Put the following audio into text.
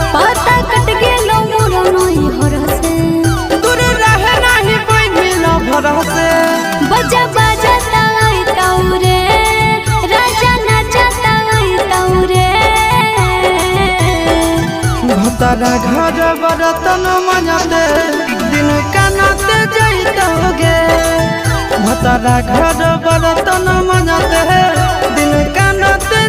पता कट गेलो मोर नई हर से दूर रहे नहीं कोई मिला भर से बजा बजा ताई तौरे राजा नाचता आई तौरे भतारा घर बरतन मजाते दिन कानते जैतोगे भतारा घर बरतन मजाते दिन कानते